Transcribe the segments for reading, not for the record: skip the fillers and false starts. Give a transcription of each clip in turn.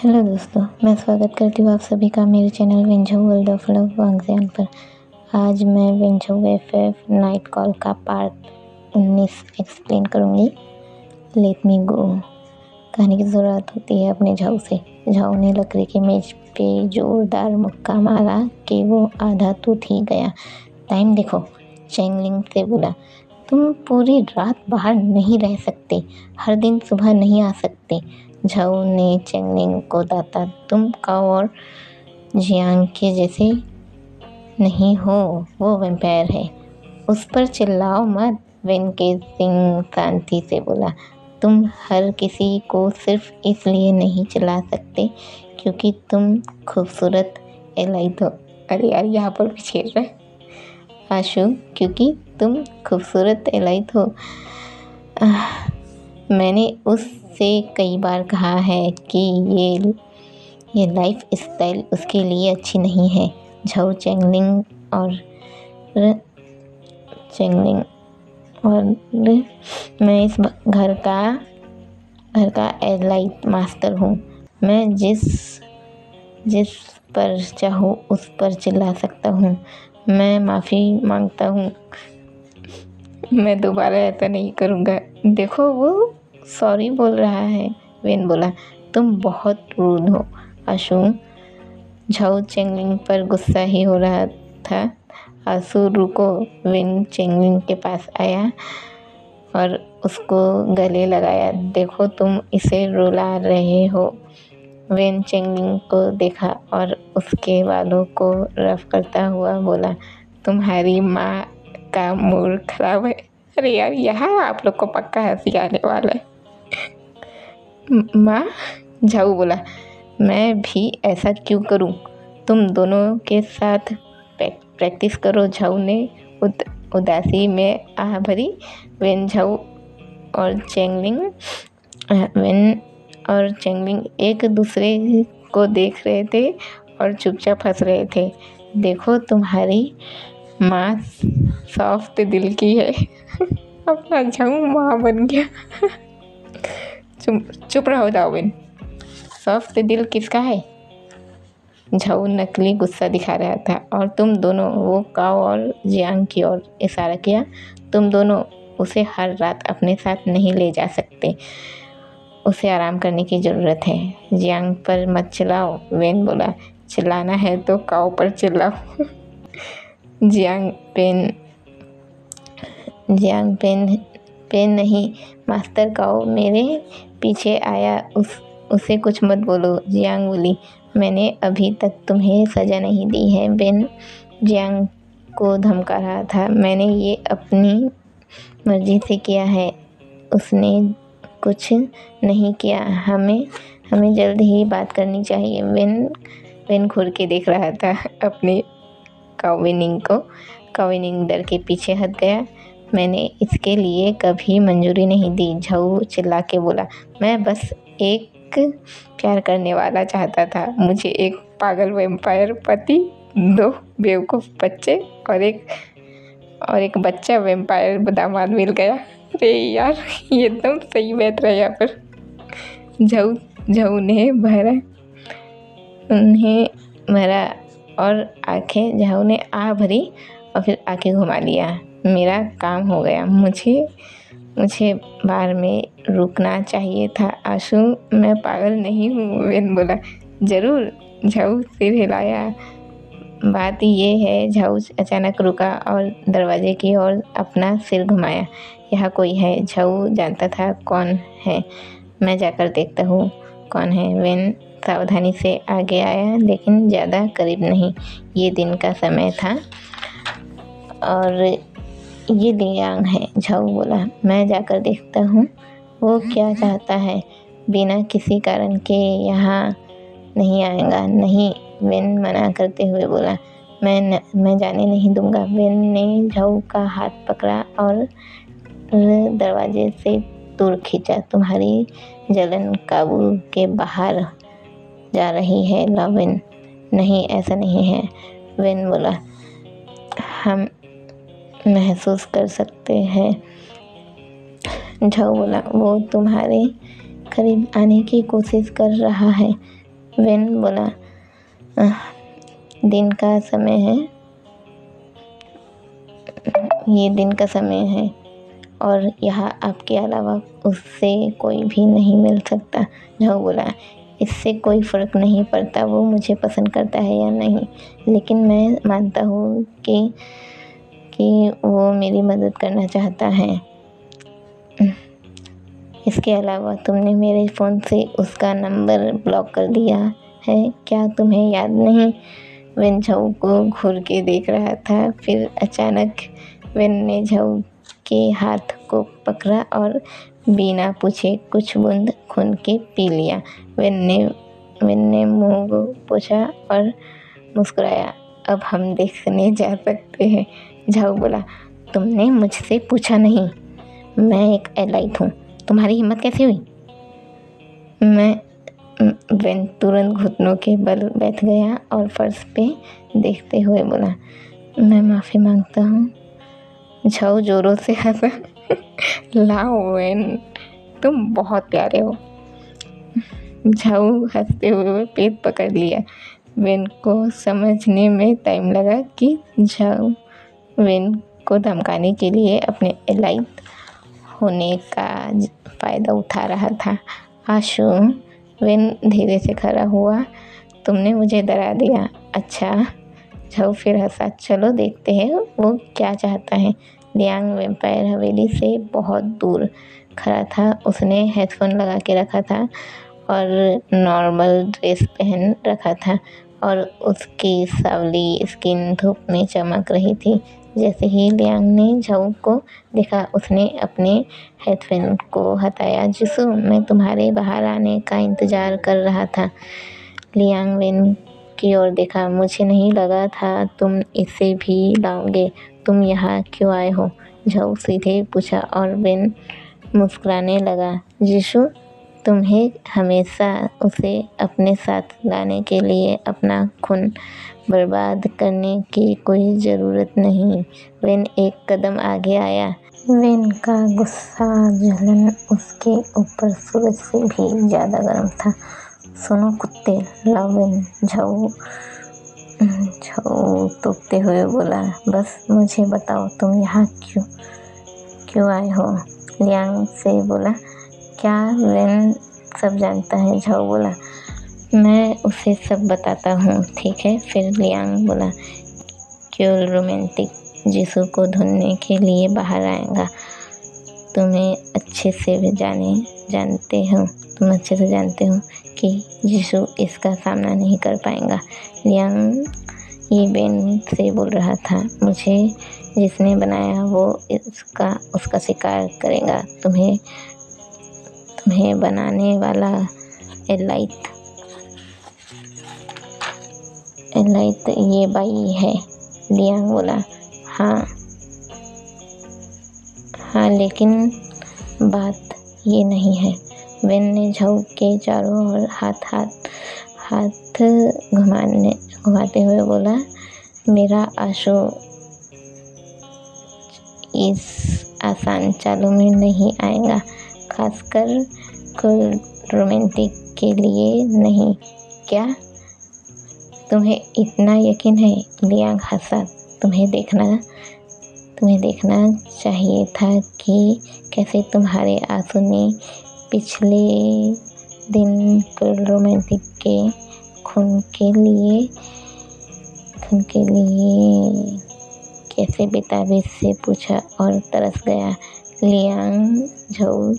Hello दोस्तों, मैं स्वागत करती हूँ आप सभी का मेरे channel WinZO world of love वांगजियान पर। आज मैं विंझो एफएफ नाइट कॉल का पार्ट 19 एक्सप्लेन करूँगी। लेट मी गो। कहानी की ज़रूरत होती है अपने झाऊ से। झाऊ ने लकड़ी के मेज पे जोरदार मुक्का मारा कि वो आधा टूट ही गया। टाइम देखो, चेंगलिंग से बोला। तुम पूरी रात बाहर नहीं रह सकते, हर दिन सुबह नहीं आ सकते। झाऊ ने चेंगलिंग को दाता। तुम काओ और जियांग के जैसे नहीं हो, वो वैम्पायर है। उस पर चिल्लाओ मत, वेन के सिंह शांति से बोला। तुम हर किसी को सिर्फ इसलिए नहीं चिल्ला सकते क्योंकि तुम खूबसूरत एलाइट हो। अरे यार, यहाँ पर भी छेड़ रहा है आशु, क्योंकि तुम खूबसूरत एलाइट हो। मैंने उससे कई बार कहा है कि ये लाइफ स्टाइल उसके लिए अच्छी नहीं है। झाऊ चेंगलिंग और मैं इस घर का एलाइट मास्टर हूँ। मैं जिस पर चाहूँ उस पर चिल्ला सकता हूँ। मैं माफ़ी मांगता हूँ, मैं दोबारा ऐसा नहीं करूँगा। देखो, वो सॉरी बोल रहा है, वेन बोला। तुम बहुत रूड हो आशु। झाऊ चेंगलिंग पर गुस्सा ही हो रहा था। आशु रुको। वेन चेंगलिंग के पास आया और उसको गले लगाया। देखो, तुम इसे रुला रहे हो। वेन चेंगलिंग को देखा और उसके बालों को रफ करता हुआ बोला, तुम्हारी माँ का मूड खराब है। अरे यार, यहाँ आप लोग को पक्का हंसी आने वाला है। माँ? झाऊ बोला। मैं भी ऐसा क्यों करूँ? तुम दोनों के साथ प्रैक्टिस करो। झाऊ ने उदासी में आह भरी। वेन और चेंगलिंग एक दूसरे को देख रहे थे और चुपचाप हंस रहे थे। देखो, तुम्हारी माँ सॉफ्ट दिल की है। अपना झाऊ माँ बन गया। चुप रहो जाओ वेन। सॉफ्ट दिल किसका है? झाऊ नकली गुस्सा दिखा रहा था। और तुम दोनों, वो काओ और जियांग की ओर इशारा किया, तुम दोनों उसे हर रात अपने साथ नहीं ले जा सकते। उसे आराम करने की ज़रूरत है। जियांग पर मत चिल्लाओ, वेन बोला। चिल्लाना है तो काओ पर चिल्लाओ। जियांग पेन नहीं, मास्टर काओ मेरे पीछे आया, उसे कुछ मत बोलो। जियांग बोली, मैंने अभी तक तुम्हें सज़ा नहीं दी है। बेन जियांग को धमका रहा था। मैंने ये अपनी मर्जी से किया है, उसने कुछ नहीं किया। हमें जल्द ही बात करनी चाहिए। वेन घूर के देख रहा था अपने काओविनिंग को। काओविनिंग डर के पीछे हट गया। मैंने इसके लिए कभी मंजूरी नहीं दी, झाऊ चिल्ला के बोला। मैं बस एक प्यार करने वाला चाहता था। मुझे एक पागल वैम्पायर पति, 2 बेवकूफ़ बच्चे और एक बच्चा वैम्पायर दामाद मिल गया। अरे यार, ये एकदम सही बैठ रहा है यहाँ पर। झाऊ ने भरा और आंखें, झाऊ ने आह भरी और फिर आंखें घुमा लिया। मेरा काम हो गया। मुझे बार में रुकना चाहिए था आशु, मैं पागल नहीं हूँ, वेन बोला। ज़रूर, झाऊ सिर हिलाया। बात ये है, झाऊ अचानक रुका और दरवाजे की ओर अपना सिर घुमाया। यहाँ कोई है। झाऊ जानता था कौन है। मैं जाकर देखता हूँ कौन है। वेन सावधानी से आगे आया, लेकिन ज़्यादा करीब नहीं। ये दिन का समय था और ये जियांग है। झाऊ बोला, मैं जाकर देखता हूँ वो क्या चाहता है। बिना किसी कारण के यहाँ नहीं आएगा। नहीं, वेन मना करते हुए बोला। मैं जाने नहीं दूंगा। वेन ने झाऊ का हाथ पकड़ा और दरवाजे से दूर खींचा। तुम्हारी जलन काबू के बाहर जा रही है वेन। नहीं, ऐसा नहीं है, वेन बोला। हम महसूस कर सकते हैं, झाऊ बोला। वो तुम्हारे करीब आने की कोशिश कर रहा है। वेन बोला, दिन का समय है, ये दिन का समय है और यहाँ आपके अलावा उससे कोई भी नहीं मिल सकता। झाऊ बोला, इससे कोई फ़र्क नहीं पड़ता वो मुझे पसंद करता है या नहीं, लेकिन मैं मानता हूँ कि वो मेरी मदद करना चाहता है। इसके अलावा तुमने मेरे फ़ोन से उसका नंबर ब्लॉक कर दिया है, क्या तुम्हें याद नहीं? वेन झाऊ को घूर के देख रहा था। फिर अचानक वेन ने झाऊ के हाथ को पकड़ा और बिना पूछे कुछ बूंद खून के पी लिया। वेन ने मुंह पोंछा और मुस्कुराया। अब हम देखने जा सकते हैं। झाऊ बोला, तुमने मुझसे पूछा नहीं, मैं एक एलाइट हूँ, तुम्हारी हिम्मत कैसे हुई? वेन तुरंत घुटनों के बल बैठ गया और फर्श पे देखते हुए बोला, मैं माफ़ी मांगता हूँ। झाऊ जोरों से हंसा। लाओ वेन, तुम बहुत प्यारे हो। झाऊ हंसते हुए पेट पकड़ लिया। वेन को समझने में टाइम लगा कि झाऊ वेन को धमकाने के लिए अपने एलाइट होने का फ़ायदा उठा रहा था। आशु, वेन धीरे से खड़ा हुआ, तुमने मुझे डरा दिया। अच्छा, झाऊ फिर हंसा। चलो देखते हैं वो क्या चाहता है। लियांग वैम्पायर हवेली से बहुत दूर खड़ा था। उसने हेडफोन लगा के रखा था और नॉर्मल ड्रेस पहन रखा था और उसकी सांवली स्किन धूप में चमक रही थी। जैसे ही लियांग ने झाऊ को देखा, उसने अपने हेडफोन को हटाया। जिसू, मैं तुम्हारे बाहर आने का इंतज़ार कर रहा था। लियांग वेन की ओर देखा। मुझे नहीं लगा था तुम इसे भी लाओगे। तुम यहाँ क्यों आए हो? झाऊ सीधे पूछा और वेन मुस्कुराने लगा। जिसू, तुम्हें हमेशा उसे अपने साथ लाने के लिए अपना खून बर्बाद करने की कोई ज़रूरत नहीं। वेन एक कदम आगे आया। वेन का गुस्सा, जलन उसके ऊपर सूरज से भी ज़्यादा गर्म था। सुनो कुत्ते, लाओ वेन, झाऊ तोपते हुए बोला, बस मुझे बताओ तुम यहाँ क्यों आए हो? लियांग से बोला, क्या वेन सब जानता है? झाऊ बोला, मैं उसे सब बताता हूँ, ठीक है? फिर लियांग बोला, क्यों रोमांटिक जिसू को ढूंढने के लिए बाहर आएगा। तुम्हें अच्छे से जानते हो कि जिसू इसका सामना नहीं कर पाएगा। लियांग ये वेन से बोल रहा था, मुझे जिसने बनाया वो उसका शिकार करेगा। तुम्हें बनाने वाला एलाइट ये बाई है। लियांग बोला, हाँ, लेकिन बात ये नहीं है। वेन ने झाऊ के चारों ओर हाथ घुमाते हुए बोला, मेरा आशु इस आसान चालों में नहीं आएगा, खासकर कोई रोमांटिक के लिए नहीं। क्या तुम्हें इतना यकीन है? लियांग हंसा। तुम्हें देखना चाहिए था कि कैसे तुम्हारे आंसू ने पिछले दिन कोई रोमांटिक के खून के लिए कैसे बेताबी से पूछा और तरस गया। लियांग, झाऊ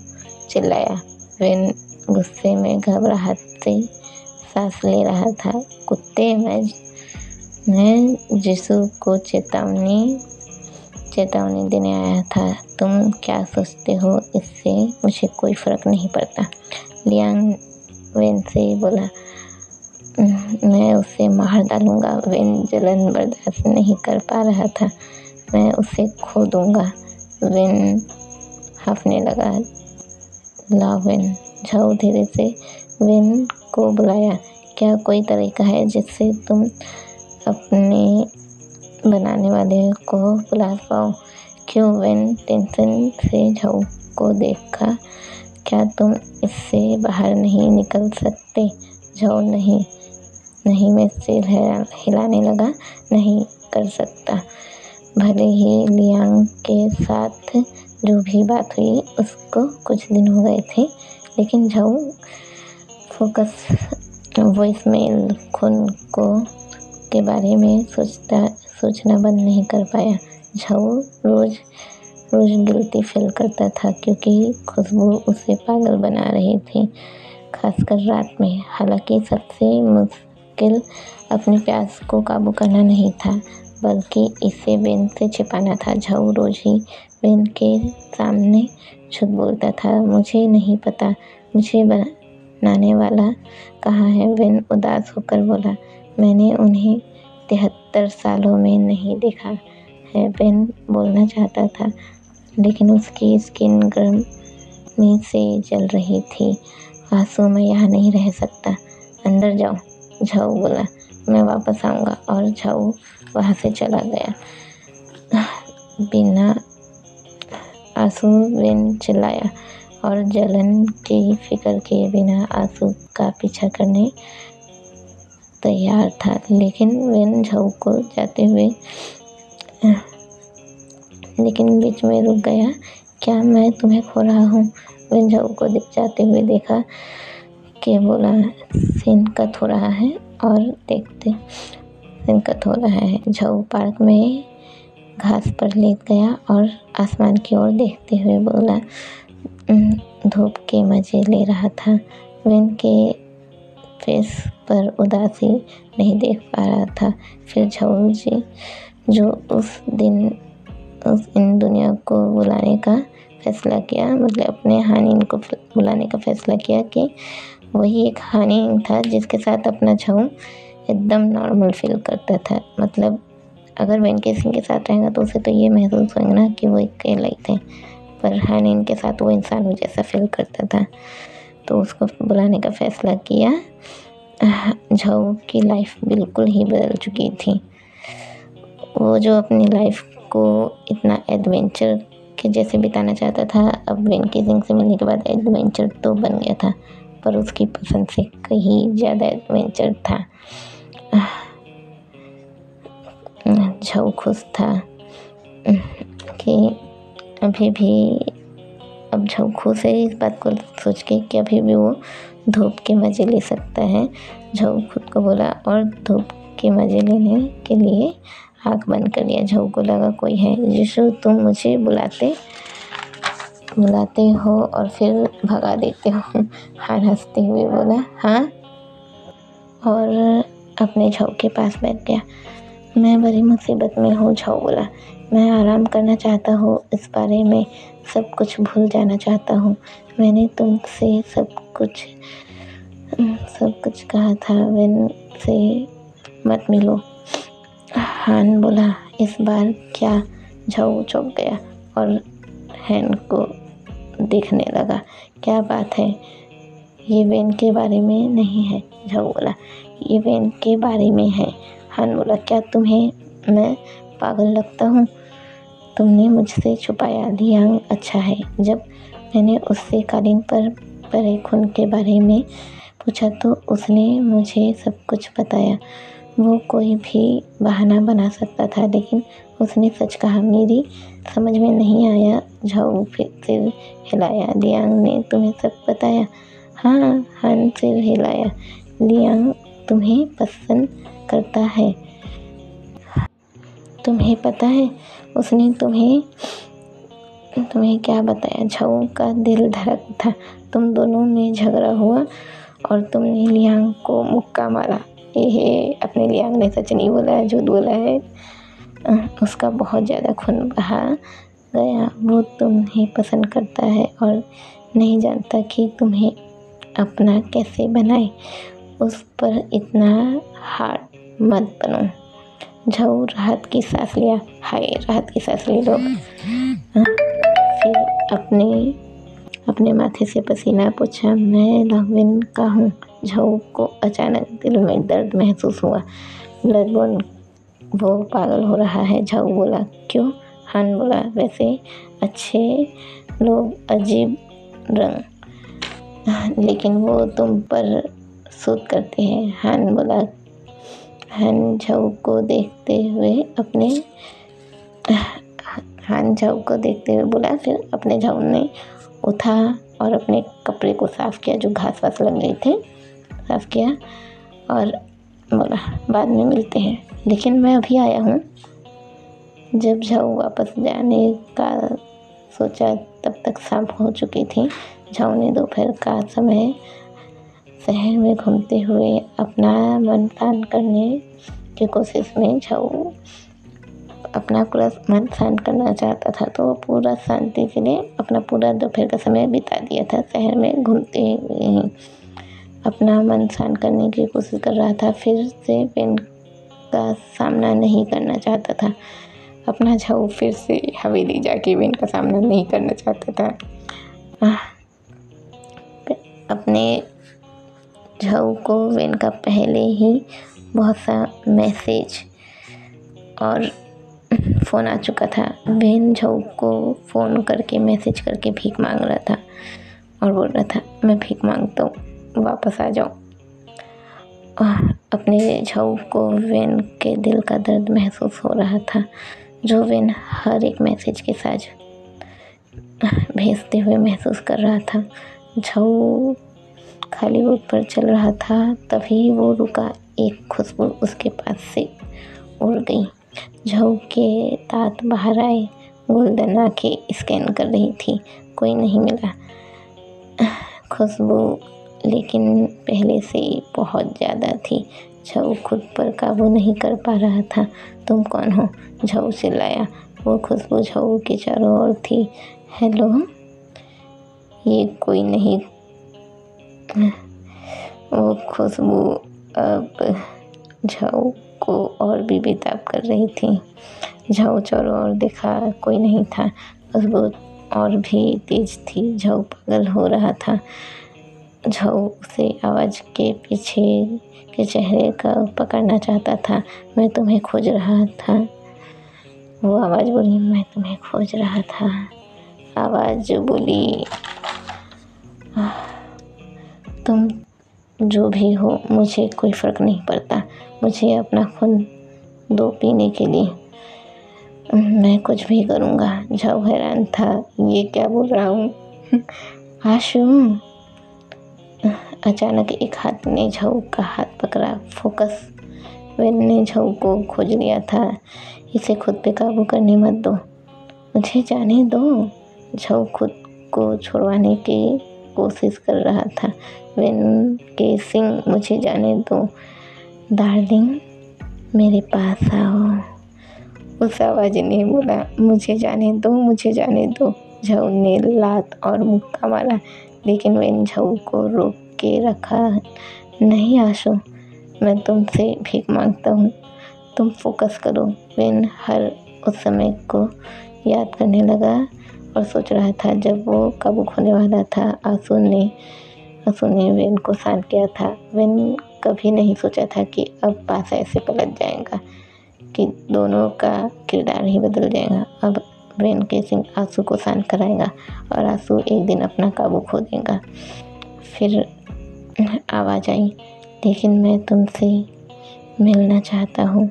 चिल्लाया। वेन गुस्से में घबराहट से सांस ले रहा था। कुत्ते, मैं जिसू को चेतावनी देने आया था। तुम क्या सोचते हो, इससे मुझे कोई फ़र्क नहीं पड़ता। लियांग वेन से बोला, मैं उसे मार डालूंगा। वेन जलन बर्दाश्त नहीं कर पा रहा था। मैं उसे खो दूंगा। वेन हाँफने लगा। ला वेन, झाऊ धीरे से वेन को बुलाया। क्या कोई तरीका है जिससे तुम अपने बनाने वाले को बुला पाओ? क्यों? वेन टेंशन से झाऊ को देखा। क्या तुम इससे बाहर नहीं निकल सकते? झऊ नहीं नहीं मैं सिर हिलाने लगा। नहीं कर सकता। भले ही लियांग के साथ जो भी बात हुई उसको कुछ दिन हो गए थे, लेकिन झऊ फोकस वॉइसमेल खून को के बारे में सोचना बंद नहीं कर पाया। झऊ रोज गिल्टी फील करता था क्योंकि खुशबू उसे पागल बना रही थी, खासकर रात में। हालांकि सबसे मुश्किल अपने प्यास को काबू करना नहीं था, बल्कि इसे वेन से छिपाना था। झऊ रोज ही वेन के सामने झूठ बोलता था। मुझे नहीं पता मुझे बनाने वाला कहाँ है। वेन उदास होकर बोला, मैंने उन्हें 73 सालों में नहीं देखा है। वेन बोलना चाहता था, लेकिन उसकी स्किन गर्मी से जल रही थी। आंसू मैं यहाँ नहीं रह सकता, अंदर जाओ, झऊ बोला। मैं वापस आऊँगा। और झऊ वहाँ से चला गया। बिना आंसू वेन चिल्लाया और जलन की फिक्र किए बिना आंसू का पीछा करने तैयार था। लेकिन वेन झऊ को जाते हुए बीच में रुक गया। क्या मैं तुम्हें खो रहा हूँ? वेन झऊ को जाते हुए देखा कि बोला, सिनकत हो रहा है। और देखते सिनकत हो रहा है। झऊ पार्क में घास पर लेट गया और आसमान की ओर देखते हुए बोला, धूप के मजे ले रहा था। वेन के फेस पर उदासी नहीं देख पा रहा था। फिर झऊ जी जो इन दुनिया को बुलाने का फैसला किया, मतलब अपने हानिन को बुलाने का फैसला किया कि वही एक हानिन था जिसके साथ अपना झऊ एकदम नॉर्मल फील करता था। मतलब अगर वेन केसिंग के साथ रहेगा तो उसे तो ये महसूस होगा ना कि वो अकेला ही थे, पर हानिन के साथ वो इंसानों जैसा फील करता था। तो उसको बुलाने का फैसला किया। झऊ की लाइफ बिल्कुल ही बदल चुकी थी। वो जो अपनी लाइफ को इतना एडवेंचर के जैसे बिताना चाहता था, अब वेन केसिंग से मिलने के बाद एडवेंचर तो बन गया था, पर उसकी पसंद से कहीं ज़्यादा एडवेंचर था। झऊ खुश था कि अब झऊ खुश है इस बात को सोच के कि अभी भी वो धूप के मज़े ले सकता है। झऊ खुद को बोला और धूप के मज़े लेने के लिए आँख बंद कर लिया। झऊ को लगा कोई है। यीशु, तुम मुझे बुलाते हो और फिर भगा देते हो। हान हंसते हुए बोला, हाँ, और अपने झऊ के पास बैठ गया। मैं बड़ी मुसीबत में हूँ, झऊ बोला। मैं आराम करना चाहता हूँ, इस बारे में सब कुछ भूल जाना चाहता हूँ। मैंने तुमसे सब कुछ कहा था। वेन से मत मिलो, हान बोला। इस बार क्या? झऊ चौंक गया और हैन को देखने लगा। क्या बात है? ये वेन के बारे में नहीं है, झऊ बोला। ये वेन के बारे में है, हान बोला। क्या तुम्हें मैं पागल लगता हूँ? तुमने मुझसे छुपाया। लियांग अच्छा है। जब मैंने उससे कालीन पर पड़े खून के बारे में पूछा तो उसने मुझे सब कुछ बताया। वो कोई भी बहाना बना सकता था, लेकिन उसने सच कहा। मेरी समझ में नहीं आया। झऊ फिर सिर हिलाया। लियांग ने तुम्हें सब बताया? हाँ, हान सिर हिलाया। लियांग तुम्हें पसंद करता है, तुम्हें पता है? उसने तुम्हें क्या बताया? झऊ का दिल धड़क था। तुम दोनों में झगड़ा हुआ और तुमने लियांग को मुक्का मारा। अपने लियांग ने सच नहीं बोला है, झूठ बोला है। उसका बहुत ज़्यादा खून बहा गया। वो तुम्हें पसंद करता है और नहीं जानता कि तुम्हें अपना कैसे बनाए। उस पर इतना हार्ड मत बनो। झऊ राहत की सांस लिया। हाय, राहत की सांस ले लो। फिर अपने माथे से पसीना पोंछा। मैं लावेन का हूँ। झऊ को अचानक दिल में दर्द महसूस हुआ। ब्लडबोन, वो पागल हो रहा है, झऊ बोला। क्यों? हान बोला। वैसे अच्छे लोग अजीब रंग, लेकिन वो तुम पर शोध करते हैं। हान झाऊ को देखते हुए बोला। फिर अपने झाऊ ने उठा और अपने कपड़े को साफ़ किया, जो घास वास लग गए थे, साफ़ किया और बोला बाद में मिलते हैं, लेकिन मैं अभी आया हूँ। जब झाऊ वापस जाने का सोचा तब तक शाम हो चुकी थी। झाऊ ने दोपहर का समय शहर में घूमते हुए अपना मन शांत करने की कोशिश में झाऊ अपना पूरा मन शांत करना चाहता था, तो वो पूरा शांति के लिए अपना पूरा दोपहर का समय बिता दिया था शहर में घूमते हुए ही। अपना मन शांत करने की कोशिश कर रहा था, फिर से पेन का सामना नहीं करना चाहता था। अपना झाऊ फिर से हवेली जाके वेन का सामना नहीं करना चाहता था। अपने झाऊ को वेन का पहले ही बहुत सा मैसेज और फ़ोन आ चुका था। वेन झाऊ को फ़ोन करके मैसेज करके भीख मांग रहा था और बोल रहा था, मैं भीख मांगता हूँ, वापस आ जाओ। अपने झाऊ को वेन के दिल का दर्द महसूस हो रहा था, जो वेन हर एक मैसेज के साथ भेजते हुए महसूस कर रहा था। झाऊ खाली रोड पर चल रहा था, तभी वो रुका। एक खुशबू उसके पास से उड़ गई। झाऊ के दांत बाहर आए, गोल्डन आंखें स्कैन कर रही थी, कोई नहीं मिला। खुशबू लेकिन पहले से बहुत ज़्यादा थी। झाऊ खुद पर काबू नहीं कर पा रहा था। तुम कौन हो? झाऊ चिल्लाया। वो खुशबू झाऊ के चारों ओर थी। हेलो, ये कोई नहीं। वो खुशबू अब झाऊ को और भी बेताब कर रही थी। झाऊ चारों ओर देखा, कोई नहीं था। खुशबू और भी तेज थी। झाऊ पागल हो रहा था। झाऊ उसे आवाज़ के पीछे के चेहरे का पकड़ना चाहता था। मैं तुम्हें खोज रहा था। वो आवाज़ बोली, मैं तुम्हें खोज रहा था। आवाज़ बोली, तुम जो भी हो, मुझे कोई फ़र्क नहीं पड़ता। मुझे अपना खून दो पीने के लिए, मैं कुछ भी करूँगा। झाऊ हैरान था, ये क्या बोल रहा हूँ? आशु। अचानक एक हाथ ने झाऊ का हाथ पकड़ा। फोकस। वेन ने झाऊ को खोज लिया था। इसे खुद पे काबू करने मत दो, मुझे जाने दो। झाऊ खुद को छुड़वाने की कोशिश कर रहा था। वेन के सिंह, मुझे जाने दो डार्लिंग, मेरे पास आओ। उस आवाज़ ने बोला, मुझे जाने दो, मुझे जाने दो। झाऊ ने लात और मुक्का मारा, लेकिन वेन झाऊ को रोक के रखा। नहीं आशु, मैं तुमसे भीख मांगता हूँ, तुम फोकस करो। वेन हर उस समय को याद करने लगा और सोच रहा था जब वो काबू खोने वाला था। आंसू ने वेन को शांत किया था। वेन कभी नहीं सोचा था कि अब पासा ऐसे पलट जाएगा, कि दोनों का किरदार ही बदल जाएगा। अब वेन के सिंह आंसू को शांत कराएगा और आंसू एक दिन अपना काबू खो देगा। फिर आवाज़ आई, लेकिन मैं तुमसे मिलना चाहता हूँ।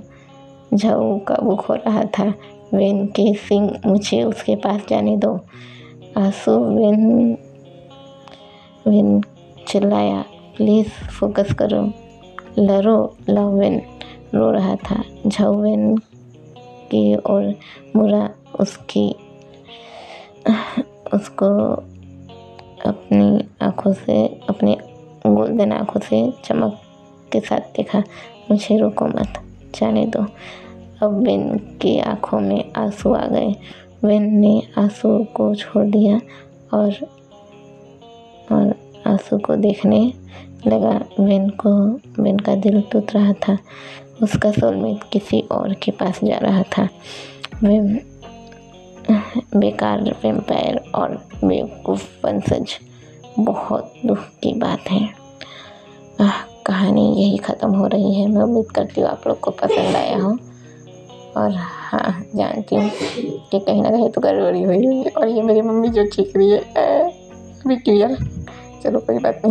झाऊ काबू खो रहा था। वेन के सिंह, मुझे उसके पास जाने दो। आंसू। वेन चिल्लाया, प्लीज़ फोकस करो, लव। वेन रो रहा था। झाऊ वेन की ओर मुड़ा, उसको अपनी गोल्डन आँखों से चमक के साथ देखा। मुझे रोको मत, जाने दो। अब वेन की आँखों में आंसू आ गए। वेन ने आंसू को छोड़ दिया और आंसू को देखने लगा। वेन का दिल टूट रहा था। उसका सोलमेट किसी और के पास जा रहा था। वे बेकार वेम्पायर और बेवकूफ़ वंशज। बहुत दुख की बात है। कहानी यही ख़त्म हो रही है। मैं उम्मीद करती हूँ आप लोग को पसंद आया हो। और हाँ, जानती हूँ कि कहीं ना कहीं तो गड़बड़ी हुई है। और ये मेरी मम्मी जो चीख रही है, अभी क्लियर। चलो कोई बात नहीं।